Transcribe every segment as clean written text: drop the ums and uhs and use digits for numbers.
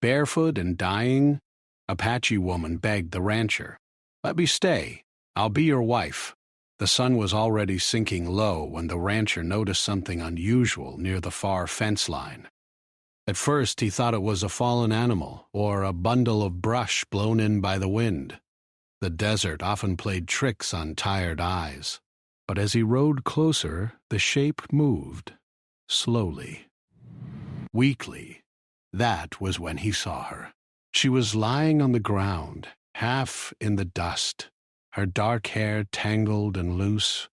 Barefoot and dying, Apache woman begged the rancher, "Let me stay. I'll be your wife." The sun was already sinking low when the rancher noticed something unusual near the far fence line. At first he thought it was a fallen animal or a bundle of brush blown in by the wind. The desert often played tricks on tired eyes, but as he rode closer, the shape moved, slowly, weakly. That was when he saw her. She was lying on the ground, half in the dust, her dark hair tangled and loose.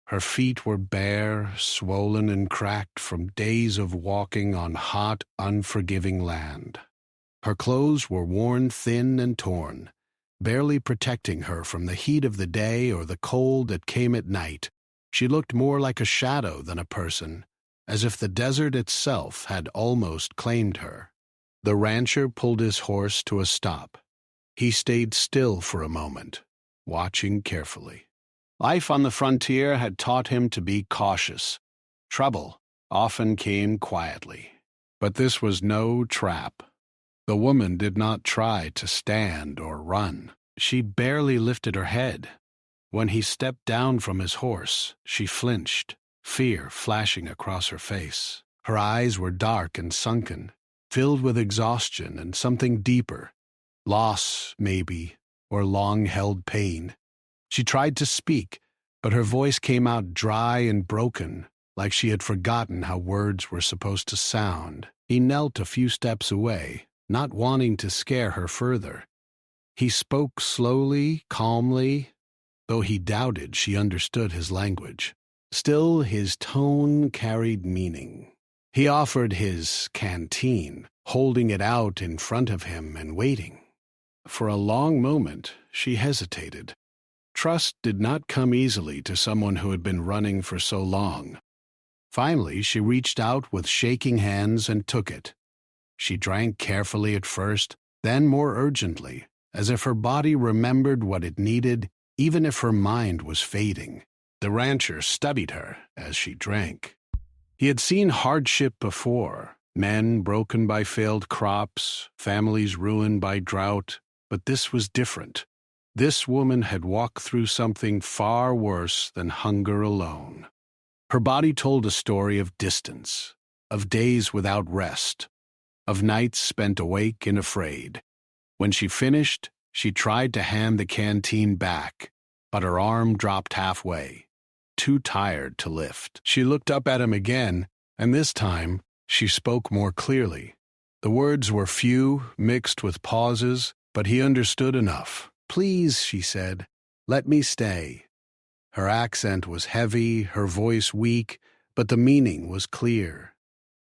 Her feet were bare, swollen and cracked from days of walking on hot, unforgiving land. Her clothes were worn thin and torn, barely protecting her from the heat of the day or the cold that came at night. She looked more like a shadow than a person, as if the desert itself had almost claimed her. The rancher pulled his horse to a stop. He stayed still for a moment, watching carefully. Life on the frontier had taught him to be cautious. Trouble often came quietly. But this was no trap. The woman did not try to stand or run. She barely lifted her head. When he stepped down from his horse, she flinched, fear flashing across her face. Her eyes were dark and sunken, filled with exhaustion and something deeper. Loss, maybe, or long-held pain. She tried to speak, but her voice came out dry and broken, like she had forgotten how words were supposed to sound. He knelt a few steps away, not wanting to scare her further. He spoke slowly, calmly, though he doubted she understood his language. Still, his tone carried meaning. He offered his canteen, holding it out in front of him and waiting. For a long moment, she hesitated. Trust did not come easily to someone who had been running for so long. Finally, she reached out with shaking hands and took it. She drank carefully at first, then more urgently, as if her body remembered what it needed, even if her mind was fading. The rancher studied her as she drank. He had seen hardship before, men broken by failed crops, families ruined by drought, but this was different. This woman had walked through something far worse than hunger alone. Her body told a story of distance, of days without rest, of nights spent awake and afraid. When she finished, she tried to hand the canteen back, but her arm dropped halfway, too tired to lift. She looked up at him again, and this time she spoke more clearly. The words were few, mixed with pauses, but he understood enough. "Please," she said, "let me stay." Her accent was heavy, her voice weak, but the meaning was clear.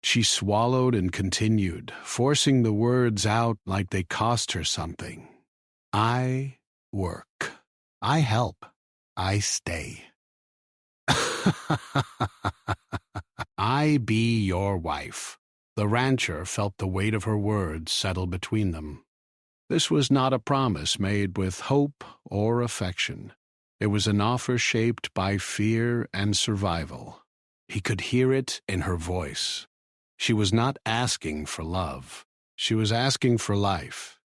She swallowed and continued, forcing the words out like they cost her something. "I work. I help. I stay. I be your wife." The rancher felt the weight of her words settle between them. This was not a promise made with hope or affection. It was an offer shaped by fear and survival. He could hear it in her voice. She was not asking for love. She was asking for life.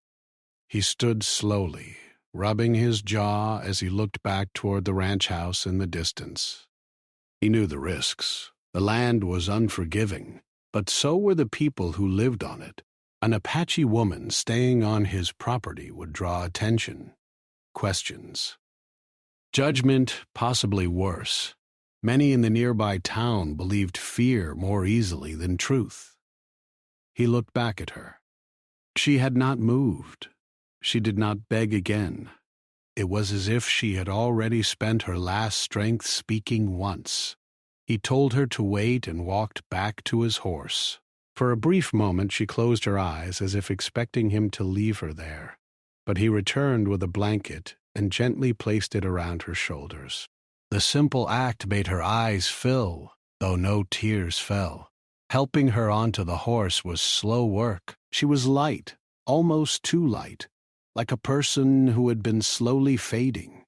He stood slowly, rubbing his jaw as he looked back toward the ranch house in the distance. He knew the risks. The land was unforgiving, but so were the people who lived on it. An Apache woman staying on his property would draw attention, questions, judgment, possibly worse. Many in the nearby town believed fear more easily than truth. He looked back at her. She had not moved. She did not beg again. It was as if she had already spent her last strength speaking once. He told her to wait and walked back to his horse. For a brief moment she closed her eyes as if expecting him to leave her there, but he returned with a blanket and gently placed it around her shoulders. The simple act made her eyes fill, though no tears fell. Helping her onto the horse was slow work. She was light, almost too light, like a person who had been slowly fading.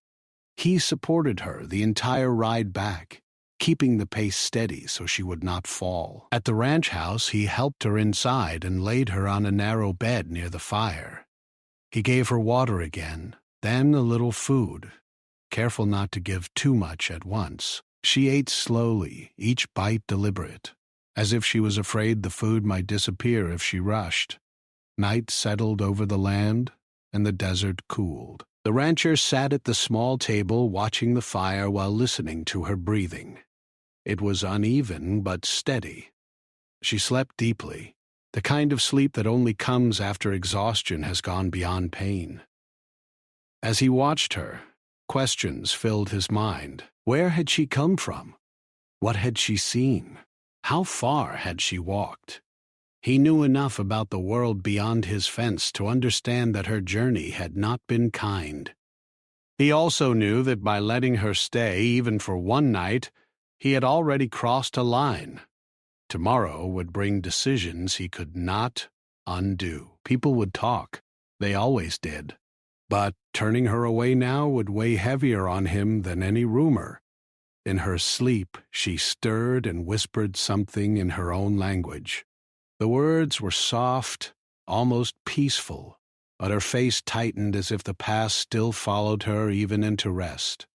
He supported her the entire ride back, keeping the pace steady so she would not fall. At the ranch house, he helped her inside and laid her on a narrow bed near the fire. He gave her water again, then a little food, careful not to give too much at once. She ate slowly, each bite deliberate, as if she was afraid the food might disappear if she rushed. Night settled over the land, and the desert cooled. The rancher sat at the small table watching the fire while listening to her breathing. It was uneven but steady. She slept deeply, the kind of sleep that only comes after exhaustion has gone beyond pain. As he watched her, questions filled his mind. Where had she come from? What had she seen? How far had she walked? He knew enough about the world beyond his fence to understand that her journey had not been kind. He also knew that by letting her stay even for one night, he had already crossed a line. Tomorrow would bring decisions he could not undo. People would talk. They always did. But turning her away now would weigh heavier on him than any rumor. In her sleep, she stirred and whispered something in her own language. The words were soft, almost peaceful, but her face tightened as if the past still followed her even into rest.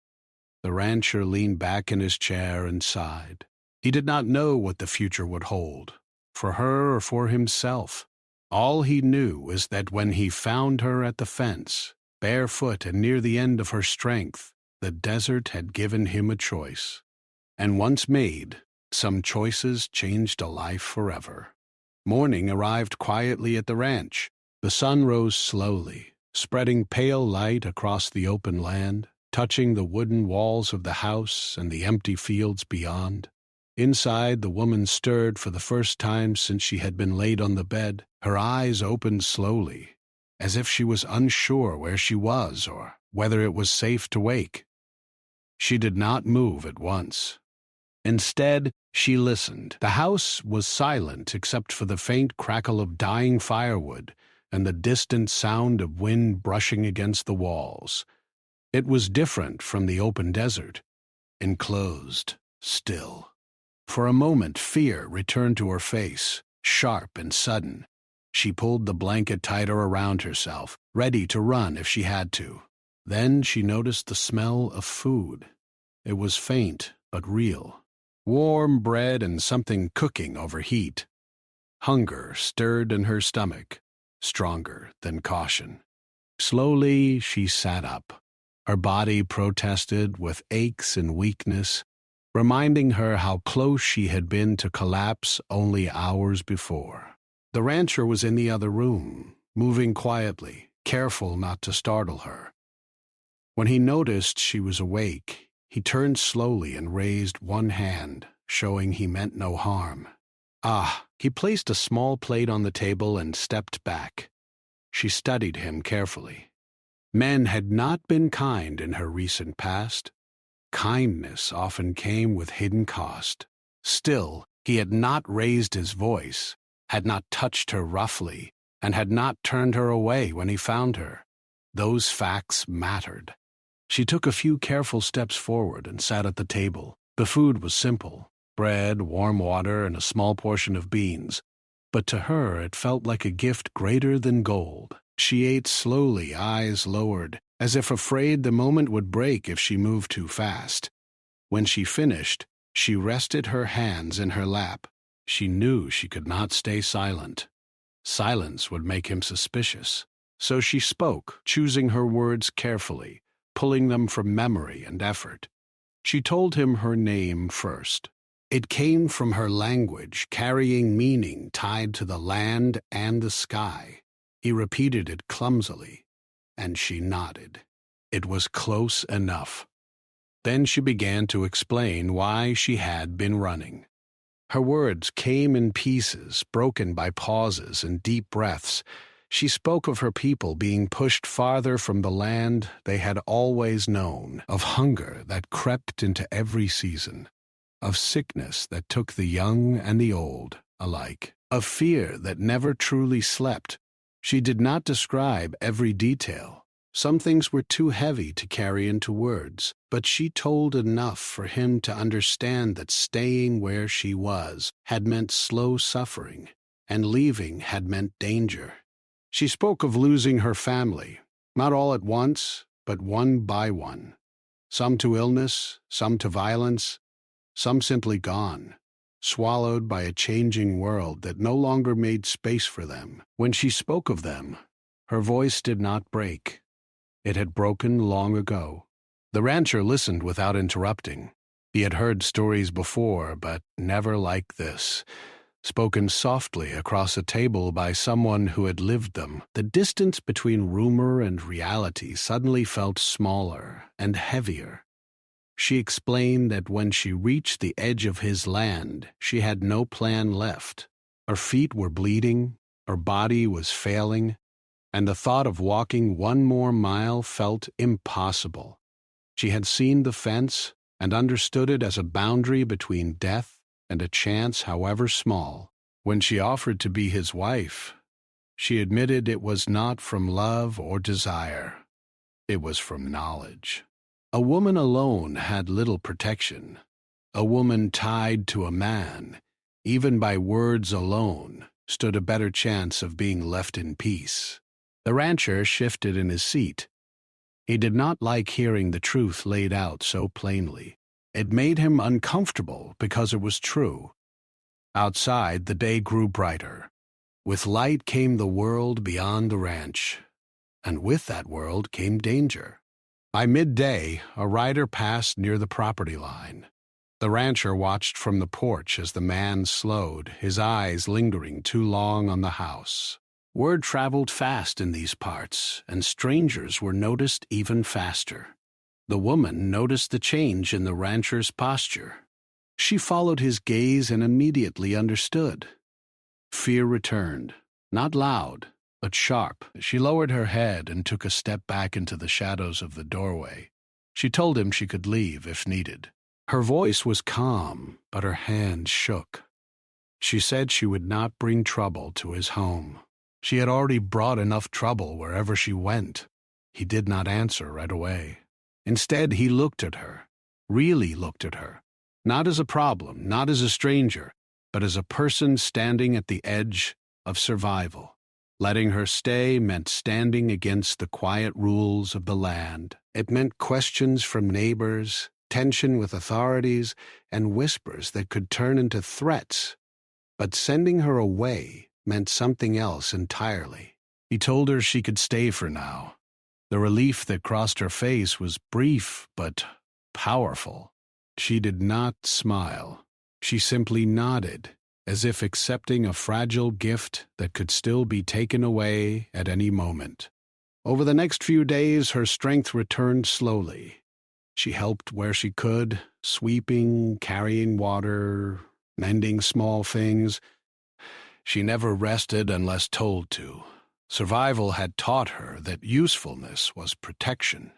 The rancher leaned back in his chair and sighed. He did not know what the future would hold, for her or for himself. All he knew was that when he found her at the fence, barefoot and near the end of her strength, the desert had given him a choice. And once made, some choices changed a life forever. Morning arrived quietly at the ranch. The sun rose slowly, spreading pale light across the open land, touching the wooden walls of the house and the empty fields beyond. Inside, the woman stirred for the first time since she had been laid on the bed. Her eyes opened slowly, as if she was unsure where she was or whether it was safe to wake. She did not move at once. Instead, she listened. The house was silent except for the faint crackle of dying firewood and the distant sound of wind brushing against the walls. It was different from the open desert, enclosed, still. For a moment, fear returned to her face, sharp and sudden. She pulled the blanket tighter around herself, ready to run if she had to. Then she noticed the smell of food. It was faint but real. Warm bread and something cooking over heat. Hunger stirred in her stomach, stronger than caution. Slowly, she sat up. Her body protested with aches and weakness, reminding her how close she had been to collapse only hours before. The rancher was in the other room, moving quietly, careful not to startle her. When he noticed she was awake, he turned slowly and raised one hand, showing he meant no harm. He placed a small plate on the table and stepped back. She studied him carefully. Men had not been kind in her recent past. Kindness often came with hidden cost. Still, he had not raised his voice, had not touched her roughly, and had not turned her away when he found her. Those facts mattered. She took a few careful steps forward and sat at the table. The food was simple: bread, warm water, and a small portion of beans. But to her it felt like a gift greater than gold. She ate slowly, eyes lowered, as if afraid the moment would break if she moved too fast. When she finished, she rested her hands in her lap. She knew she could not stay silent. Silence would make him suspicious. So she spoke, choosing her words carefully, pulling them from memory and effort. She told him her name first. It came from her language, carrying meaning tied to the land and the sky. He repeated it clumsily, and she nodded. It was close enough. Then she began to explain why she had been running. Her words came in pieces, broken by pauses and deep breaths. She spoke of her people being pushed farther from the land they had always known, of hunger that crept into every season, of sickness that took the young and the old alike, of fear that never truly slept. She did not describe every detail, Some things were too heavy to carry into words, but she told enough for him to understand that staying where she was had meant slow suffering, and leaving had meant danger. She spoke of losing her family, not all at once, but one by one. Some to illness, some to violence, some simply gone, swallowed by a changing world that no longer made space for them. When she spoke of them, her voice did not break. It had broken long ago. The rancher listened without interrupting. He had heard stories before, but never like this, spoken softly across a table by someone who had lived them. The distance between rumor and reality suddenly felt smaller and heavier. She explained that when she reached the edge of his land, she had no plan left. Her feet were bleeding, her body was failing, and the thought of walking one more mile felt impossible. She had seen the fence and understood it as a boundary between death and a chance, however small. When she offered to be his wife, she admitted it was not from love or desire. It was from knowledge. A woman alone had little protection. A woman tied to a man, even by words alone, stood a better chance of being left in peace. The rancher shifted in his seat. He did not like hearing the truth laid out so plainly. It made him uncomfortable because it was true. Outside, the day grew brighter. With light came the world beyond the ranch, and with that world came danger. By midday, a rider passed near the property line. The rancher watched from the porch as the man slowed, his eyes lingering too long on the house. Word traveled fast in these parts, and strangers were noticed even faster. The woman noticed the change in the rancher's posture. She followed his gaze and immediately understood. Fear returned, not loud, but sharp. She lowered her head and took a step back into the shadows of the doorway. She told him she could leave if needed. Her voice was calm, but her hand shook. She said she would not bring trouble to his home. She had already brought enough trouble wherever she went. He did not answer right away. Instead, he looked at her, really looked at her, not as a problem, not as a stranger, but as a person standing at the edge of survival. Letting her stay meant standing against the quiet rules of the land. It meant questions from neighbors, tension with authorities, and whispers that could turn into threats. But sending her away meant something else entirely. He told her she could stay for now. The relief that crossed her face was brief but powerful. She did not smile. She simply nodded, as if accepting a fragile gift that could still be taken away at any moment. Over the next few days, her strength returned slowly. She helped where she could, sweeping, carrying water, mending small things. She never rested unless told to. Survival had taught her that usefulness was protection.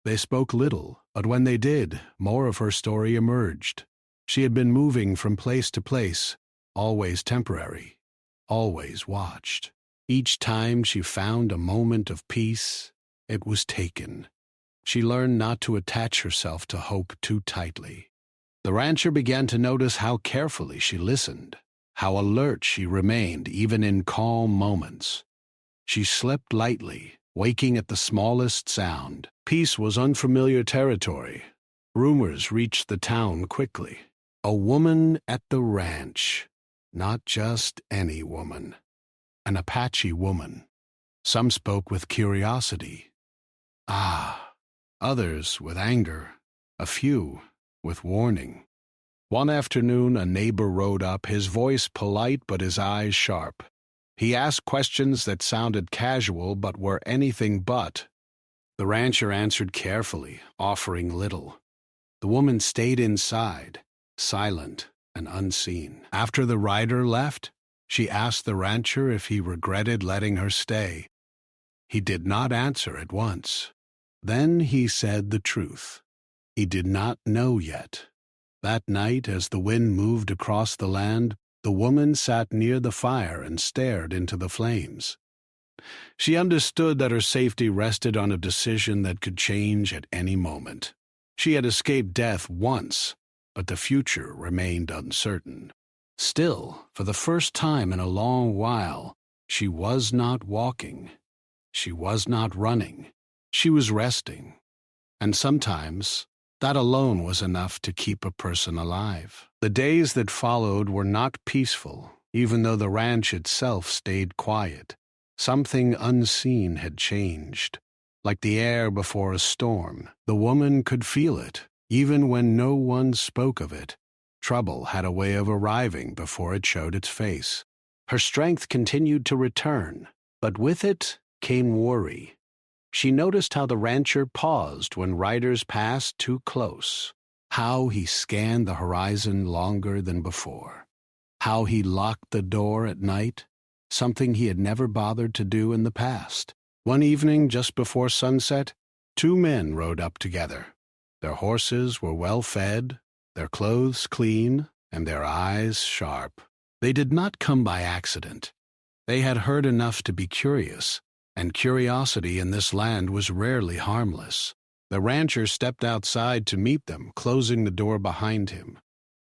They spoke little, but when they did, more of her story emerged. She had been moving from place to place, always temporary, always watched. Each time she found a moment of peace, it was taken. She learned not to attach herself to hope too tightly. The rancher began to notice how carefully she listened, how alert she remained even in calm moments. She slept lightly, waking at the smallest sound. Peace was unfamiliar territory. Rumors reached the town quickly. A woman at the ranch. Not just any woman. An Apache woman. Some spoke with curiosity. Others with anger. A few with warning. One afternoon, a neighbor rode up, his voice polite but his eyes sharp. He asked questions that sounded casual but were anything but. The rancher answered carefully, offering little. The woman stayed inside, silent and unseen. After the rider left, she asked the rancher if he regretted letting her stay. He did not answer at once. Then he said the truth. He did not know yet. That night, as the wind moved across the land, the woman sat near the fire and stared into the flames. She understood that her safety rested on a decision that could change at any moment. She had escaped death once, but the future remained uncertain. Still, for the first time in a long while, she was not walking. She was not running. She was resting. And sometimes, that alone was enough to keep a person alive. The days that followed were not peaceful, even though the ranch itself stayed quiet. Something unseen had changed. Like the air before a storm, the woman could feel it, even when no one spoke of it. Trouble had a way of arriving before it showed its face. Her strength continued to return, but with it came worry. She noticed how the rancher paused when riders passed too close, how he scanned the horizon longer than before, how he locked the door at night, something he had never bothered to do in the past. One evening, just before sunset, two men rode up together. Their horses were well fed, their clothes clean, and their eyes sharp. They did not come by accident. They had heard enough to be curious, and curiosity in this land was rarely harmless. The rancher stepped outside to meet them, closing the door behind him.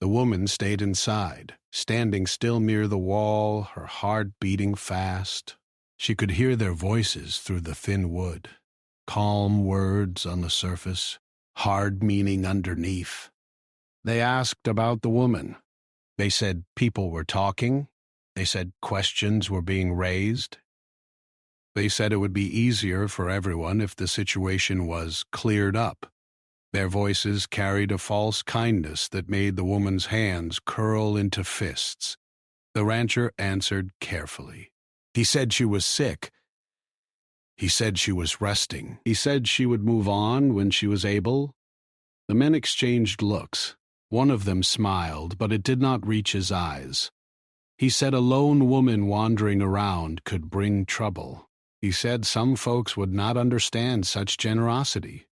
The woman stayed inside, standing still near the wall, her heart beating fast. She could hear their voices through the thin wood. Calm words on the surface, hard meaning underneath. They asked about the woman. They said people were talking. They said questions were being raised. They said it would be easier for everyone if the situation was cleared up. Their voices carried a false kindness that made the woman's hands curl into fists. The rancher answered carefully. He said she was sick. He said she was resting. He said she would move on when she was able. The men exchanged looks. One of them smiled, but it did not reach his eyes. He said a lone woman wandering around could bring trouble. He said some folks would not understand such generosity.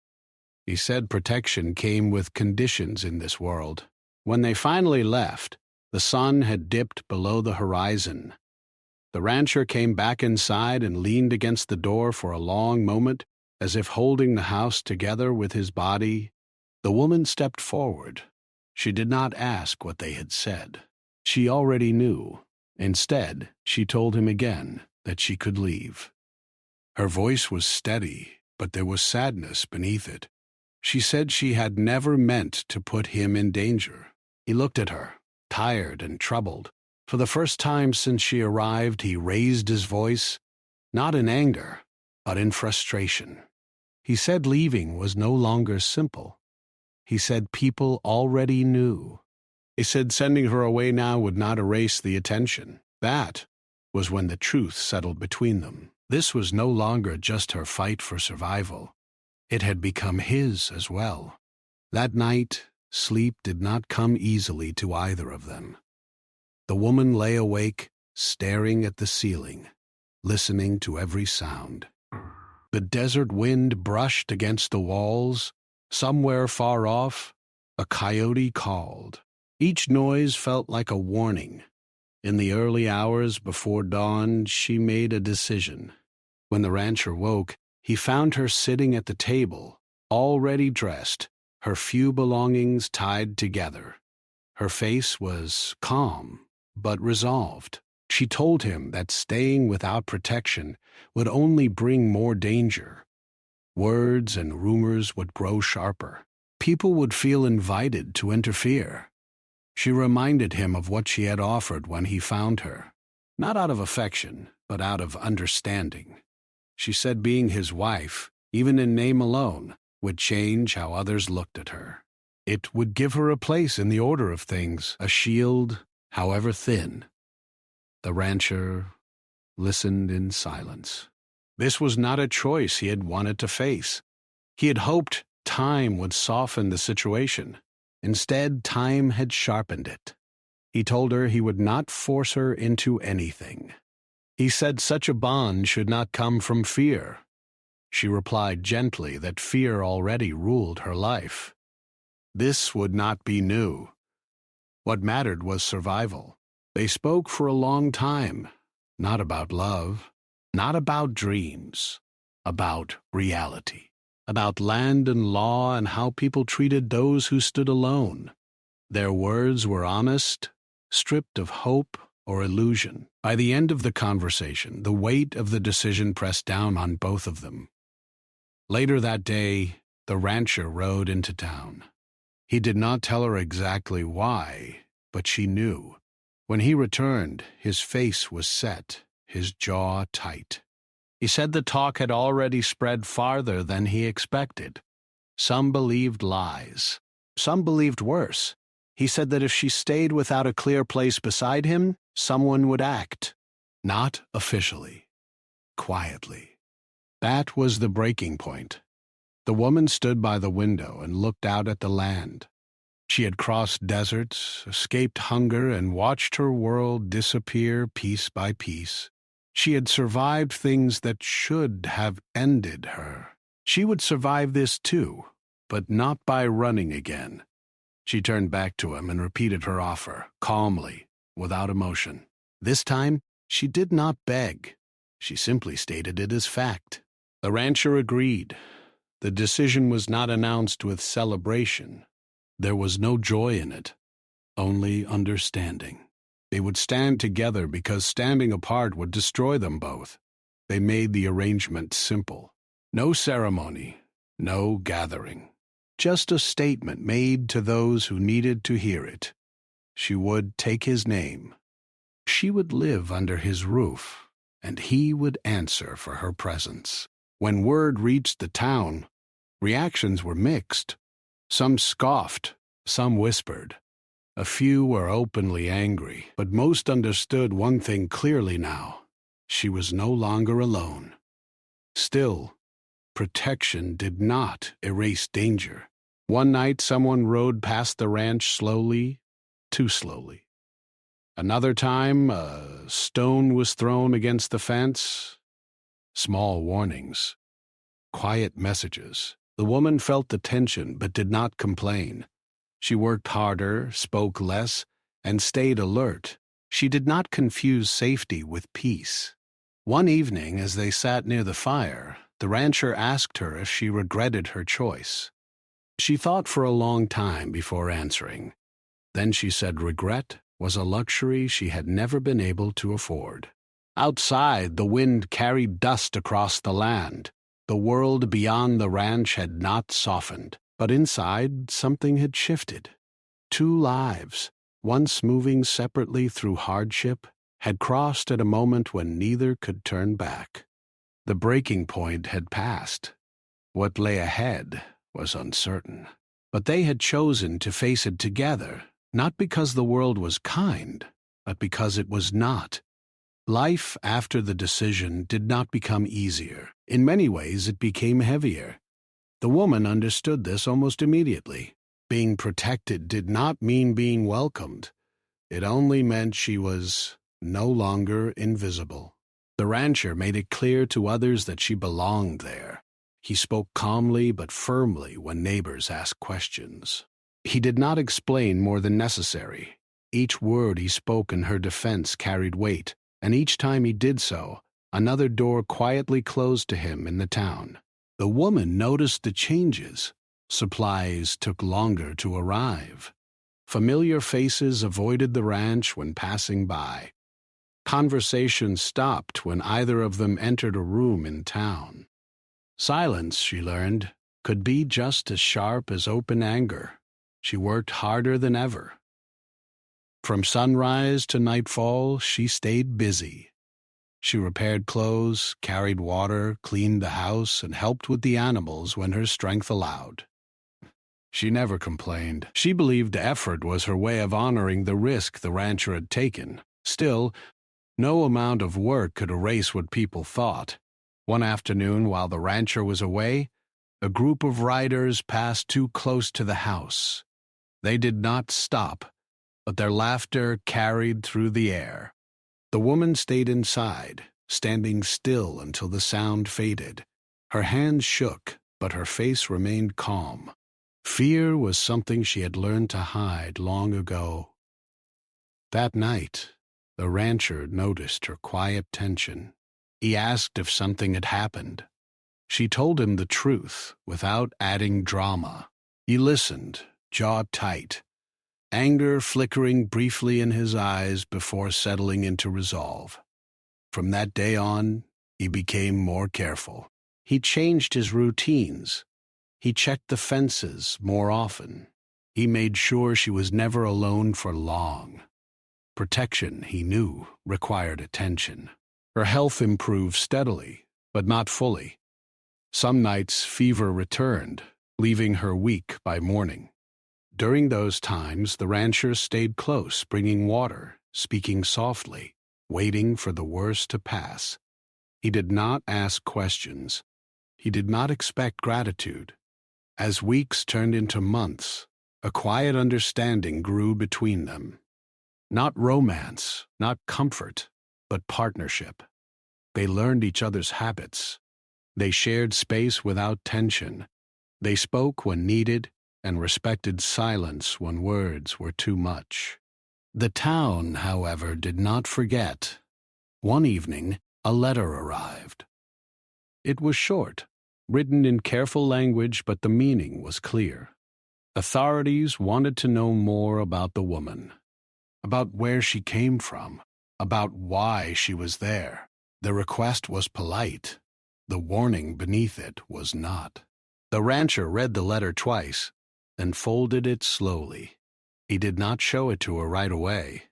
He said protection came with conditions in this world. When they finally left, the sun had dipped below the horizon. The rancher came back inside and leaned against the door for a long moment, as if holding the house together with his body. The woman stepped forward. She did not ask what they had said. She already knew. Instead, she told him again that she could leave. Her voice was steady, but there was sadness beneath it. She said she had never meant to put him in danger. He looked at her, tired and troubled. For the first time since she arrived, he raised his voice, not in anger, but in frustration. He said leaving was no longer simple. He said people already knew. He said sending her away now would not erase the attention. That was when the truth settled between them. This was no longer just her fight for survival. It had become his as well. That night, sleep did not come easily to either of them. The woman lay awake, staring at the ceiling, listening to every sound. The desert wind brushed against the walls. Somewhere far off, a coyote called. Each noise felt like a warning. In the early hours before dawn, she made a decision. When the rancher woke, he found her sitting at the table, already dressed, her few belongings tied together. Her face was calm, but resolved. She told him that staying without protection would only bring more danger. Words and rumors would grow sharper. People would feel invited to interfere. She reminded him of what she had offered when he found her, not out of affection, but out of understanding. She said being his wife, even in name alone, would change how others looked at her. It would give her a place in the order of things, a shield, however thin. The rancher listened in silence. This was not a choice he had wanted to face. He had hoped time would soften the situation. Instead, time had sharpened it. He told her he would not force her into anything. He said such a bond should not come from fear. She replied gently that fear already ruled her life. This would not be new. What mattered was survival. They spoke for a long time, not about love, Not about dreams, about reality, about land and law and how people treated those who stood alone. Their words were honest, stripped of hope or illusion. By the end of the conversation, the weight of the decision pressed down on both of them. Later that day, the rancher rode into town. He did not tell her exactly why, but she knew. When he returned, his face was set, his jaw tight. He said the talk had already spread farther than he expected. Some believed lies. Some believed worse. He said that if she stayed without a clear place beside him, someone would act. Not officially. Quietly. That was the breaking point. The woman stood by the window and looked out at the land. She had crossed deserts, escaped hunger, and watched her world disappear piece by piece. She had survived things that should have ended her. She would survive this too, but not by running again. She turned back to him and repeated her offer, calmly, without emotion. This time, she did not beg. She simply stated it as fact. The rancher agreed. The decision was not announced with celebration. There was no joy in it, only understanding. They would stand together because standing apart would destroy them both. They made the arrangement simple. No ceremony, no gathering. Just a statement made to those who needed to hear it. She would take his name. She would live under his roof, and he would answer for her presence. When word reached the town, reactions were mixed. Some scoffed, some whispered. A few were openly angry, but most understood one thing clearly now. She was no longer alone. Still, protection did not erase danger. One night someone rode past the ranch slowly, too slowly. Another time, a stone was thrown against the fence. Small warnings. Quiet messages. The woman felt the tension but did not complain. She worked harder, spoke less, and stayed alert. She did not confuse safety with peace. One evening, as they sat near the fire, the rancher asked her if she regretted her choice. She thought for a long time before answering. Then she said regret was a luxury she had never been able to afford. Outside, the wind carried dust across the land. The world beyond the ranch had not softened, but inside something had shifted. Two lives, once moving separately through hardship, had crossed at a moment when neither could turn back. The breaking point had passed. What lay ahead was uncertain. But they had chosen to face it together, not because the world was kind, but because it was not. Life after the decision did not become easier. In many ways, it became heavier. The woman understood this almost immediately. Being protected did not mean being welcomed. It only meant she was no longer invisible. The rancher made it clear to others that she belonged there. He spoke calmly but firmly when neighbors asked questions. He did not explain more than necessary. Each word he spoke in her defense carried weight, and each time he did so, another door quietly closed to him in the town. The woman noticed the changes. Supplies took longer to arrive. Familiar faces avoided the ranch when passing by. Conversation stopped when either of them entered a room in town. Silence, she learned, could be just as sharp as open anger. She worked harder than ever. From sunrise to nightfall, she stayed busy. She repaired clothes, carried water, cleaned the house, and helped with the animals when her strength allowed. She never complained. She believed effort was her way of honoring the risk the rancher had taken. Still, no amount of work could erase what people thought. One afternoon, while the rancher was away, a group of riders passed too close to the house. They did not stop, but their laughter carried through the air. The woman stayed inside, standing still until the sound faded. Her hands shook, but her face remained calm. Fear was something she had learned to hide long ago. That night, the rancher noticed her quiet tension. He asked if something had happened. She told him the truth without adding drama. He listened, jaw tight, anger flickering briefly in his eyes before settling into resolve. From that day on, he became more careful. He changed his routines. He checked the fences more often. He made sure she was never alone for long. Protection, he knew, required attention. Her health improved steadily, but not fully. Some nights fever returned, leaving her weak by morning. During those times, the rancher stayed close, bringing water, speaking softly, waiting for the worst to pass. He did not ask questions. He did not expect gratitude. As weeks turned into months, a quiet understanding grew between them. Not romance, not comfort, but partnership. They learned each other's habits. They shared space without tension. They spoke when needed and respected silence when words were too much. The town, however, did not forget. One evening, a letter arrived. It was short, written in careful language, but the meaning was clear. Authorities wanted to know more about the woman, about where she came from, about why she was there. The request was polite. The warning beneath it was not. The rancher read the letter twice, then folded it slowly. He did not show it to her right away.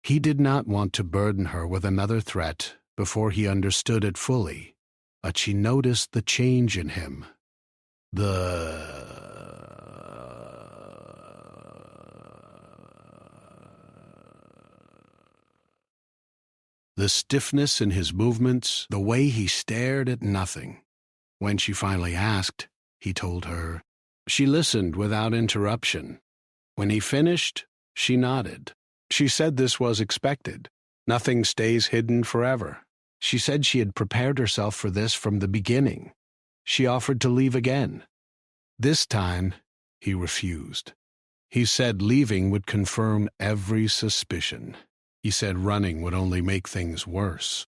He did not want to burden her with another threat before he understood it fully, but she noticed the change in him. The stiffness in his movements, the way he stared at nothing. When she finally asked, he told her. She listened without interruption. When he finished, she nodded. She said this was expected. Nothing stays hidden forever. She said she had prepared herself for this from the beginning. She offered to leave again. This time, he refused. He said leaving would confirm every suspicion. He said running would only make things worse.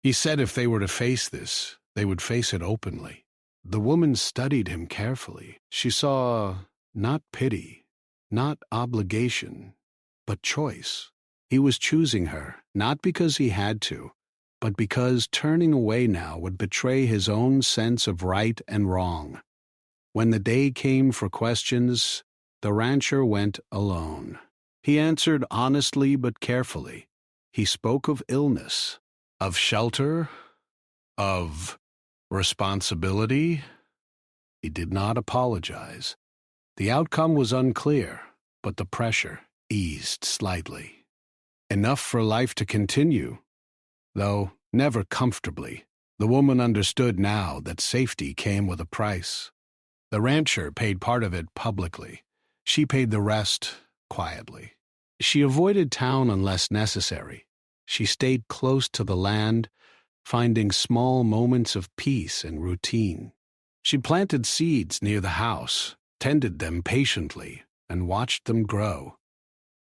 He said if they were to face this, they would face it openly. The woman studied him carefully. She saw not pity, not obligation, but choice. He was choosing her, not because he had to, but because turning away now would betray his own sense of right and wrong. When the day came for questions, the rancher went alone. He answered honestly but carefully. He spoke of illness, of shelter, of responsibility. He did not apologize. The outcome was unclear, but the pressure eased slightly. Enough for life to continue, though never comfortably. The woman understood now that safety came with a price. The rancher paid part of it publicly. She paid the rest quietly. She avoided town unless necessary. She stayed close to the land, finding small moments of peace and routine. She planted seeds near the house, tended them patiently, and watched them grow.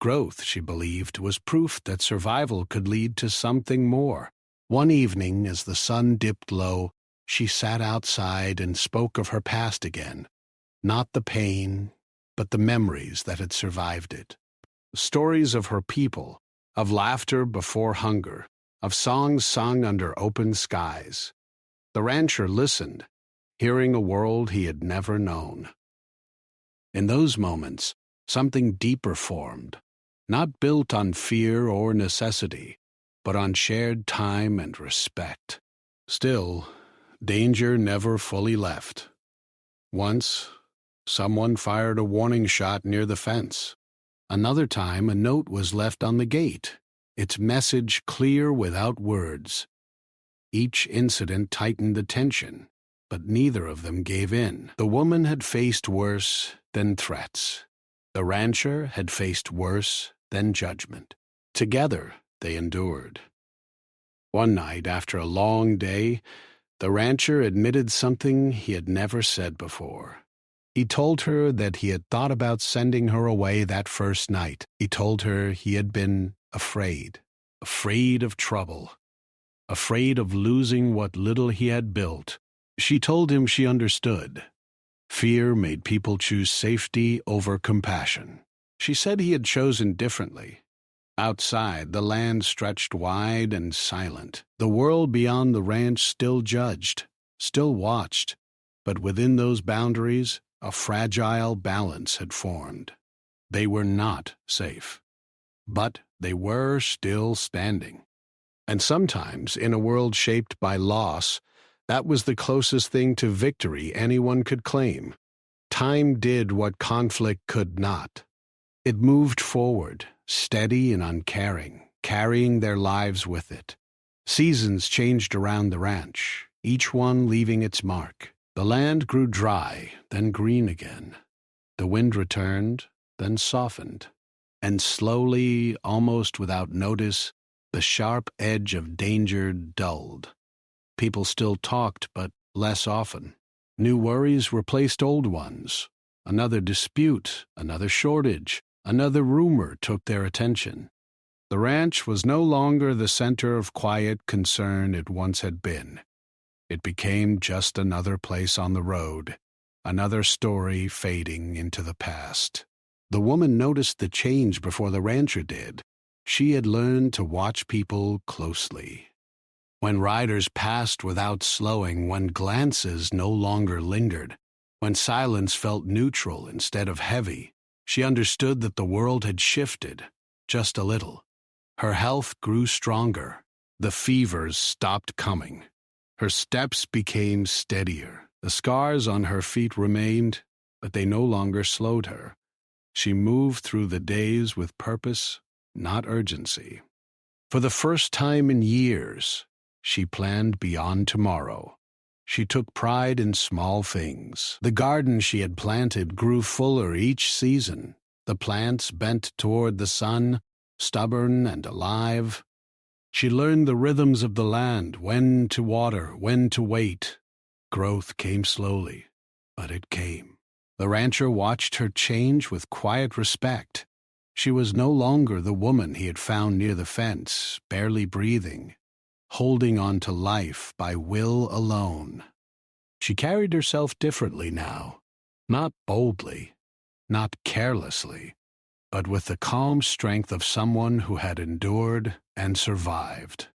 Growth, she believed, was proof that survival could lead to something more. One evening, as the sun dipped low, she sat outside and spoke of her past again. Not the pain, but the memories that had survived it. Stories of her people, of laughter before hunger, of songs sung under open skies. The rancher listened, hearing a world he had never known. In those moments, something deeper formed, not built on fear or necessity, but on shared time and respect. Still, danger never fully left. Once, someone fired a warning shot near the fence. Another time, a note was left on the gate, its message clear without words. Each incident tightened the tension, but neither of them gave in. The woman had faced worse than threats. The rancher had faced worse than judgment. Together, they endured. One night, after a long day, the rancher admitted something he had never said before. He told her that he had thought about sending her away that first night. He told her he had been afraid of trouble. afraid of losing what little he had built. She told him she understood. Fear made people choose safety over compassion. She said he had chosen differently. Outside, the land stretched wide and silent. The world beyond the ranch still judged, still watched, but within those boundaries, a fragile balance had formed. They were not safe, but they were still standing. And sometimes, in a world shaped by loss, that was the closest thing to victory anyone could claim. Time did what conflict could not. It moved forward, steady and uncaring, carrying their lives with it. Seasons changed around the ranch, each one leaving its mark. The land grew dry, then green again. The wind returned, then softened. And slowly, almost without notice, the sharp edge of danger dulled. People still talked, but less often. New worries replaced old ones. Another dispute, another shortage, another rumor took their attention. The ranch was no longer the center of quiet concern it once had been. It became just another place on the road, another story fading into the past. The woman noticed the change before the rancher did. She had learned to watch people closely. When riders passed without slowing, when glances no longer lingered, when silence felt neutral instead of heavy, she understood that the world had shifted, just a little. Her health grew stronger. The fevers stopped coming. Her steps became steadier. The scars on her feet remained, but they no longer slowed her. She moved through the days with purpose, not urgency. For the first time in years, she planned beyond tomorrow. She took pride in small things. The garden she had planted grew fuller each season. The plants bent toward the sun, stubborn and alive. She learned the rhythms of the land, when to water, when to wait. Growth came slowly, but it came. The rancher watched her change with quiet respect. She was no longer the woman he had found near the fence, barely breathing, holding on to life by will alone. She carried herself differently now, not boldly, not carelessly, but with the calm strength of someone who had endured and survived.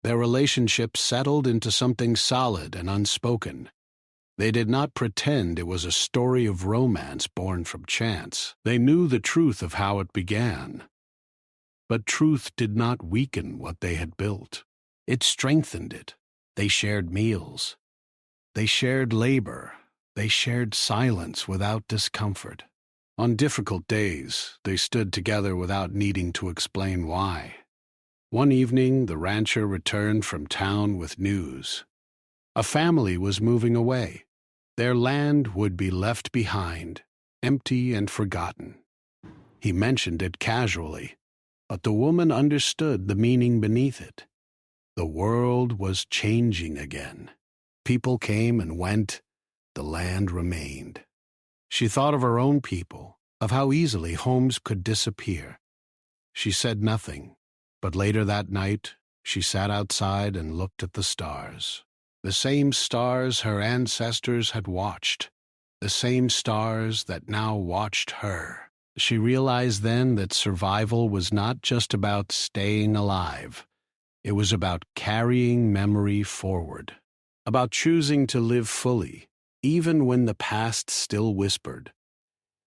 Their relationship settled into something solid and unspoken. They did not pretend it was a story of romance born from chance. They knew the truth of how it began. But truth did not weaken what they had built. It strengthened it. They shared meals. They shared labor. They shared silence without discomfort. On difficult days, they stood together without needing to explain why. One evening, the rancher returned from town with news. A family was moving away. Their land would be left behind, empty and forgotten. He mentioned it casually, but the woman understood the meaning beneath it. The world was changing again. People came and went. The land remained. She thought of her own people, of how easily homes could disappear. She said nothing, but later that night, she sat outside and looked at the stars. The same stars her ancestors had watched, the same stars that now watched her. She realized then that survival was not just about staying alive. It was about carrying memory forward, about choosing to live fully, even when the past still whispered.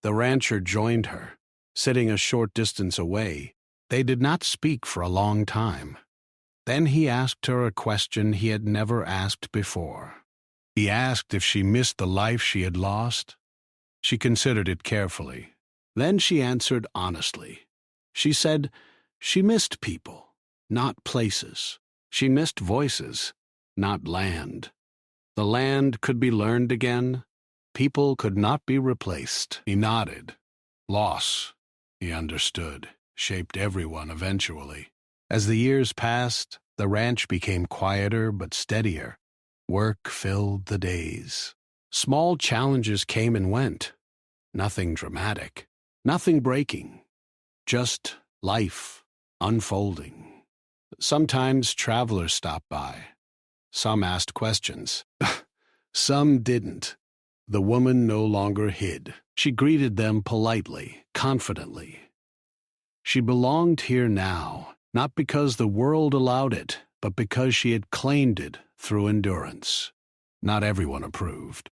The rancher joined her, sitting a short distance away. They did not speak for a long time. Then he asked her a question he had never asked before. He asked if she missed the life she had lost. She considered it carefully. Then she answered honestly. She said she missed people, not places. She missed voices, not land. The land could be learned again. People could not be replaced. He nodded. Loss, he understood, shaped everyone eventually. As the years passed, the ranch became quieter but steadier. Work filled the days. Small challenges came and went. Nothing dramatic, nothing breaking. Just life unfolding. Sometimes travelers stopped by. Some asked questions. Some didn't. The woman no longer hid. She greeted them politely, confidently. She belonged here now, not because the world allowed it, but because she had claimed it through endurance. Not everyone approved.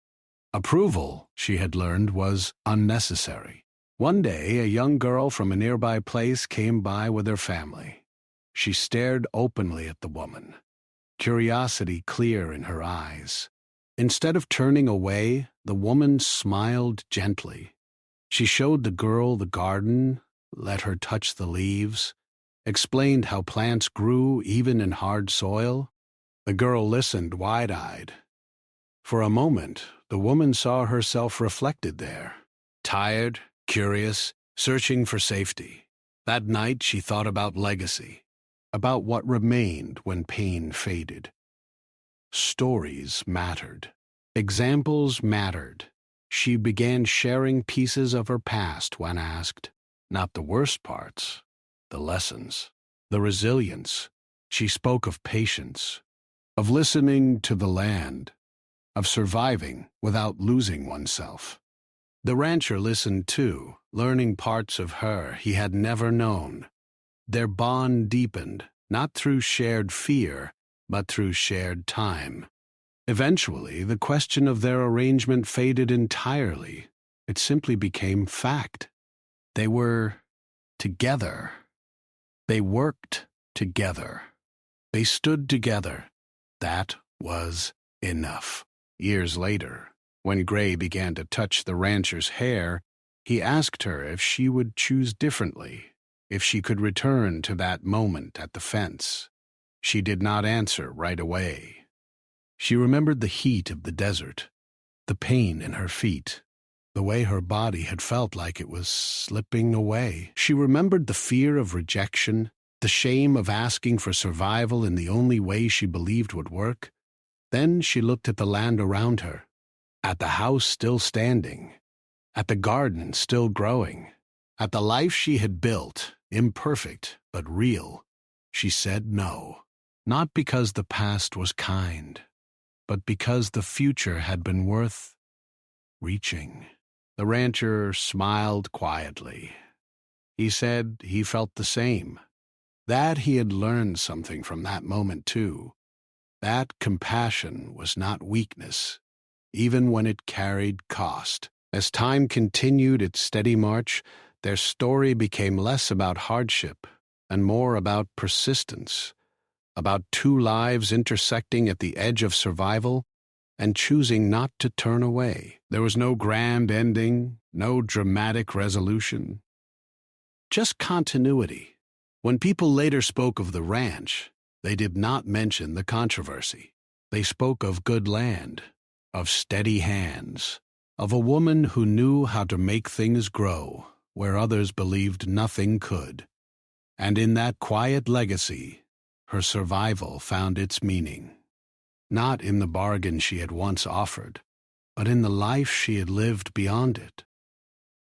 Approval, she had learned, was unnecessary. One day, a young girl from a nearby place came by with her family. She stared openly at the woman, curiosity clear in her eyes. Instead of turning away, the woman smiled gently. She showed the girl the garden, let her touch the leaves, explained how plants grew even in hard soil. The girl listened wide-eyed. For a moment, the woman saw herself reflected there, tired, curious, searching for safety. That night she thought about legacy, about what remained when pain faded. Stories mattered. Examples mattered. She began sharing pieces of her past when asked. Not the worst parts, the lessons, the resilience. She spoke of patience, of listening to the land, of surviving without losing oneself. The rancher listened too, learning parts of her he had never known. Their bond deepened, not through shared fear, but through shared time. Eventually, the question of their arrangement faded entirely. It simply became fact. They were together. They worked together. They stood together. That was enough. Years later, when Gray began to touch the rancher's hair, he asked her if she would choose differently, if she could return to that moment at the fence. She did not answer right away. She remembered the heat of the desert, the pain in her feet, the way her body had felt like it was slipping away. She remembered the fear of rejection, the shame of asking for survival in the only way she believed would work. Then she looked at the land around her, at the house still standing, at the garden still growing, at the life she had built, imperfect but real. She said no, not because the past was kind, but because the future had been worth reaching. The rancher smiled quietly. He said he felt the same, that he had learned something from that moment too. That compassion was not weakness, even when it carried cost. As time continued its steady march, their story became less about hardship and more about persistence, about two lives intersecting at the edge of survival and choosing not to turn away. There was no grand ending, no dramatic resolution, just continuity. When people later spoke of the ranch, they did not mention the controversy. They spoke of good land, of steady hands, of a woman who knew how to make things grow where others believed nothing could. And in that quiet legacy, her survival found its meaning. Not in the bargain she had once offered, but in the life she had lived beyond it.